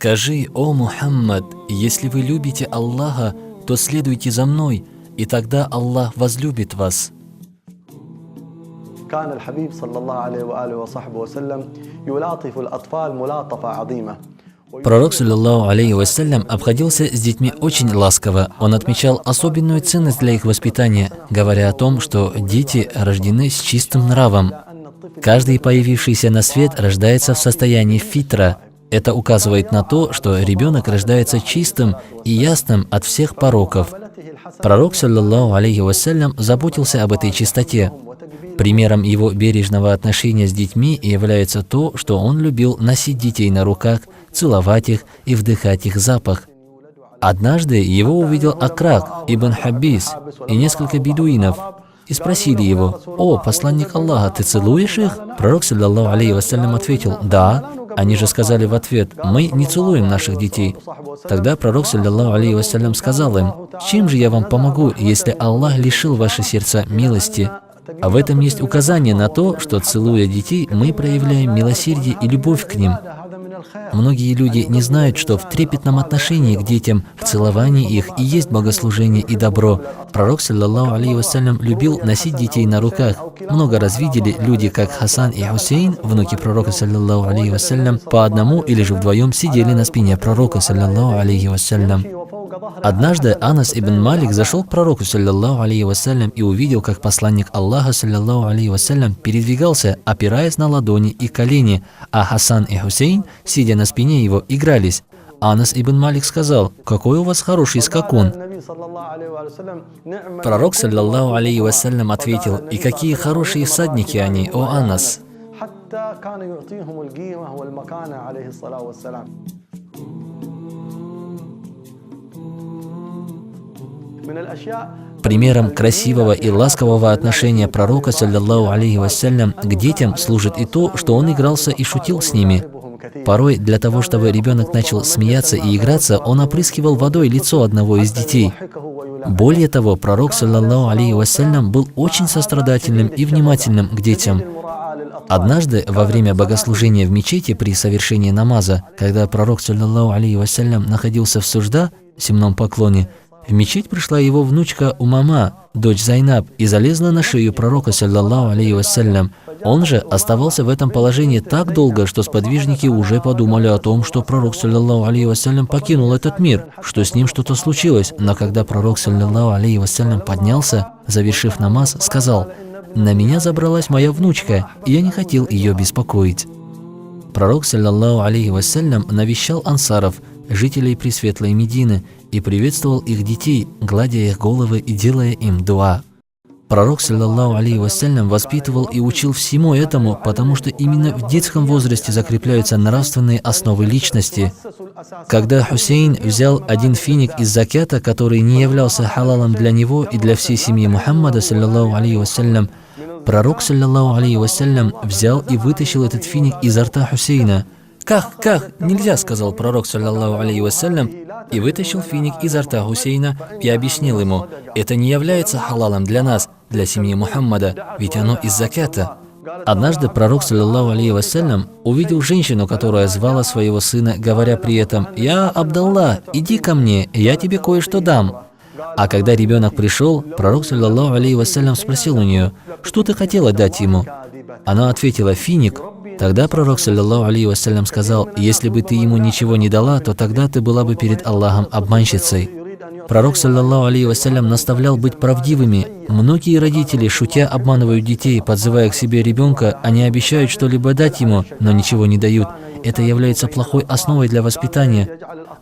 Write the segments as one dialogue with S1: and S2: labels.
S1: Скажи, о Мухаммад, если вы любите Аллаха, то следуйте за мной, и тогда Аллах возлюбит вас.
S2: كان الحبيب صلى الله عليه وآله وصحبه وسلم يلاطف الأطفال ملاطفة عظيمة.
S1: Пророк, саллаллаху алейхи вассалям, обходился с детьми очень ласково. Он отмечал особенную ценность для их воспитания, говоря о том, что дети рождены с чистым нравом. Каждый появившийся на свет рождается в состоянии фитра. Это указывает на то, что ребенок рождается чистым и ясным от всех пороков. Пророк, саллаллаху алейхи вассалям, заботился об этой чистоте. Примером его бережного отношения с детьми является то, что он любил носить детей на руках, целовать их и вдыхать их запах. Однажды его увидел Акрак ибн Хабис и несколько бедуинов и спросили его: «О, посланник Аллаха, ты целуешь их?» Пророк, саллаллаху алейхи вассалям, ответил: «Да». Они же сказали в ответ: «Мы не целуем наших детей». Тогда пророк, саллаллаху алейхи вассалям, сказал им: «Чем же я вам помогу, если Аллах лишил ваши сердца милости?» А в этом есть указание на то, что, целуя детей, мы проявляем милосердие и любовь к ним. Многие люди не знают, что в трепетном отношении к детям, в целовании их и есть богослужение и добро. Пророк, саллаллаху алейхи вассалям, любил носить детей на руках. Много раз видели люди, как Хасан и Хусейн, внуки пророка, саллаллаху алейхи вассалям, по одному или же вдвоем сидели на спине пророка, саллаллаху алейхи вассалям. Однажды Анас ибн Малик зашел к пророку, саллаллаху алейхи вассалям, и увидел, как посланник Аллаха, саллаллаху алейхи вассалям, передвигался, опираясь на ладони и колени, а Хасан и Хусейн, сидя на спине его, игрались. Анас ибн Малик сказал: «Какой у вас хороший скакун!» Пророк, саллаллаху алейхи вассалям, ответил: «И какие хорошие всадники они, о Анас!» Примером красивого и ласкового отношения пророка, саллаллаху алейхи вассалям, к детям служит и то, что он игрался и шутил с ними. Порой для того, чтобы ребенок начал смеяться и играться, он опрыскивал водой лицо одного из детей. Более того, пророк, саллаллаху алейхи вассалям, был очень сострадательным и внимательным к детям. Однажды, во время богослужения в мечети при совершении намаза, когда пророк, саллаллаху алейхи вассалям, находился в сужда, земном поклоне, в мечеть пришла его внучка Умама, дочь Зайнаб, и залезла на шею пророка, саллаллаху алейхи вассалям. Он же оставался в этом положении так долго, что сподвижники уже подумали о том, что пророк, саллаллаху алейхи вассалям, покинул этот мир, что с ним что-то случилось. Но когда пророк, саллаллаху алейхи вассалям, поднялся, завершив намаз, сказал: «На меня забралась моя внучка, и я не хотел ее беспокоить». Пророк, саллаллаху алейхи вассалям, навещал ансаров, жителей Пресветлой Медины, и приветствовал их детей, гладя их головы и делая им дуа. Пророк, саллаллаху алейхи вассалям, воспитывал и учил всему этому, потому что именно в детском возрасте закрепляются нравственные основы личности. Когда Хусейн взял один финик из закята, который не являлся халалом для него и для всей семьи Мухаммада, саллаллаху алейхи вассалям, пророк, саллаллаху алейхи вассалям, взял и вытащил этот финик изо рта Хусейна. «Как? Нельзя», — сказал пророк, саллаллаху алейхи вассалям, и вытащил финик изо рта Хусейна и объяснил ему: «Это не является халалом для нас, для семьи Мухаммада, ведь оно из закята». Однажды пророк, саллаллаху алейхи вассалям, увидел женщину, которая звала своего сына, говоря при этом: «Я Абдалла, иди ко мне, я тебе кое-что дам». А когда ребенок пришел, пророк, саллаллаху алейхи вассалям, спросил у нее: «Что ты хотела дать ему?» Она ответила: «Финик». Тогда пророк, саллаллаху алейхи вассалям, сказал: «Если бы ты ему ничего не дала, то тогда ты была бы перед Аллахом обманщицей». Пророк, саллаллаху алейхи вассалям, наставлял быть правдивыми. Многие родители, шутя, обманывают детей, подзывая к себе ребенка, они обещают что-либо дать ему, но ничего не дают. Это является плохой основой для воспитания.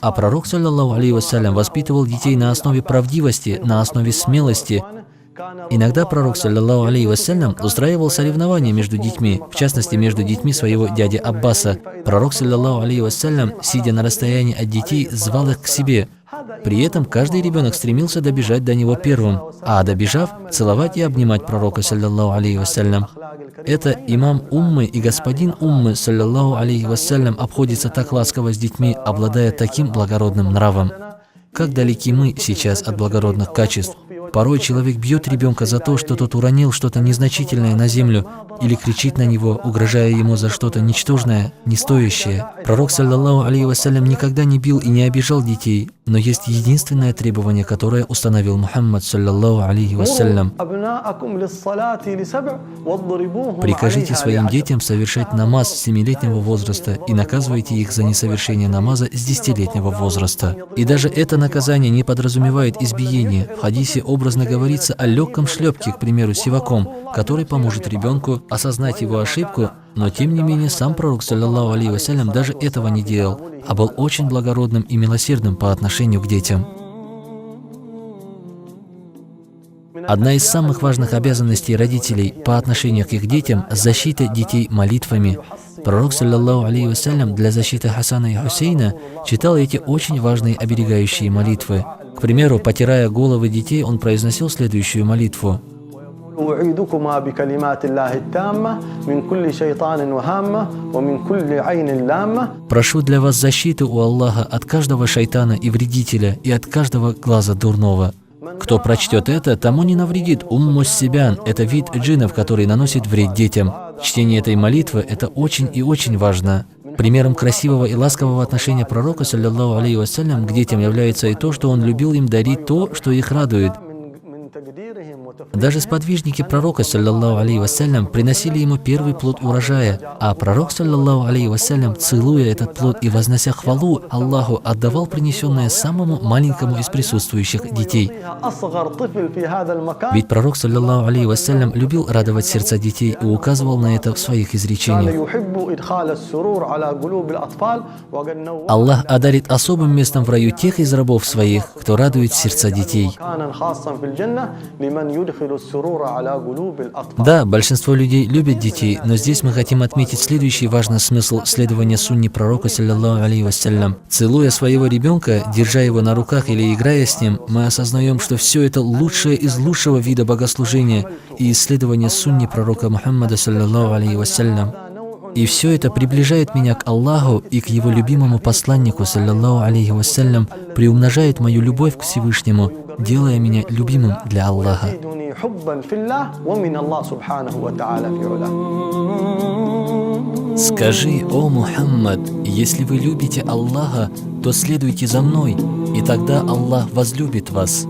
S1: А пророк, саллаллаху алейхи вассалям, воспитывал детей на основе правдивости, на основе смелости. Иногда пророк, саллаллаху алейхи вассалям, устраивал соревнования между детьми, в частности, между детьми своего дяди Аббаса. Пророк, саллаллаху алейхи вассалям, сидя на расстоянии от детей, звал их к себе. При этом каждый ребенок стремился добежать до него первым, а добежав, целовать и обнимать пророка, саллаллаху алейхи вассалям. Это имам Уммы и господин Уммы, саллаллаху алейхи вассалям, обходится так ласково с детьми, обладая таким благородным нравом. Как далеки мы сейчас от благородных качеств. Порой человек бьет ребенка за то, что тот уронил что-то незначительное на землю, или кричит на него, угрожая ему за что-то ничтожное, не стоящее. Пророк, саллаллаху алейхи вассалям, никогда не бил и не обижал детей, но есть единственное требование, которое установил Мухаммад, саллаллаху алейхи вассалям. Прикажите своим детям совершать намаз с 7-летнего возраста и наказывайте их за несовершение намаза с 10-летнего возраста. И даже это наказание не подразумевает избиение. В хадисе образно говорится о легком шлепке, к примеру, сиваком, который поможет ребенку осознать его ошибку, но тем не менее сам пророк, саллаллаху алейхи вассалям, даже этого не делал, а был очень благородным и милосердным по отношению к детям. Одна из самых важных обязанностей родителей по отношению к их детям – защита детей молитвами. Пророк, саллаллаху алейхи вассалям, для защиты Хасана и Хусейна читал эти очень важные оберегающие молитвы. К примеру, потирая головы детей, он произносил следующую молитву. «Прошу для вас защиты у Аллаха от каждого шайтана и вредителя и от каждого глаза дурного». Кто прочтет это, тому не навредит Уммус-Сибян, это вид джиннов, который наносит вред детям. Чтение этой молитвы – это очень и очень важно. Примером красивого и ласкового отношения пророка, саллаллаху алейхи вассалям, к детям является и то, что он любил им дарить то, что их радует. Даже сподвижники пророка, саллаллаху алейхи вассалям, приносили ему первый плод урожая, а пророк, саллаллаху алейхи вассалям, целуя этот плод и вознося хвалу Аллаху, отдавал принесенное самому маленькому из присутствующих детей. Ведь пророк, саллаллаху алейхи вассалям, любил радовать сердца детей и указывал на это в своих изречениях. Аллах одарит особым местом в раю тех из рабов своих, кто радует сердца детей. Да, большинство людей любят детей, но здесь мы хотим отметить следующий важный смысл следования сунне пророка, саллаллаху алейхи вассалям. Целуя своего ребенка, держа его на руках или играя с ним, мы осознаем, что все это лучшее из лучшего вида богослужения и исследования сунне пророка Мухаммада, саллаллаху алейхи вассалям. И все это приближает меня к Аллаху и к Его любимому посланнику, саллаллаху алейхи вассалям, приумножает мою любовь к Всевышнему, делая меня любимым для Аллаха. Скажи, о Мухаммад, если вы любите Аллаха, то следуйте за мной, и тогда Аллах возлюбит вас.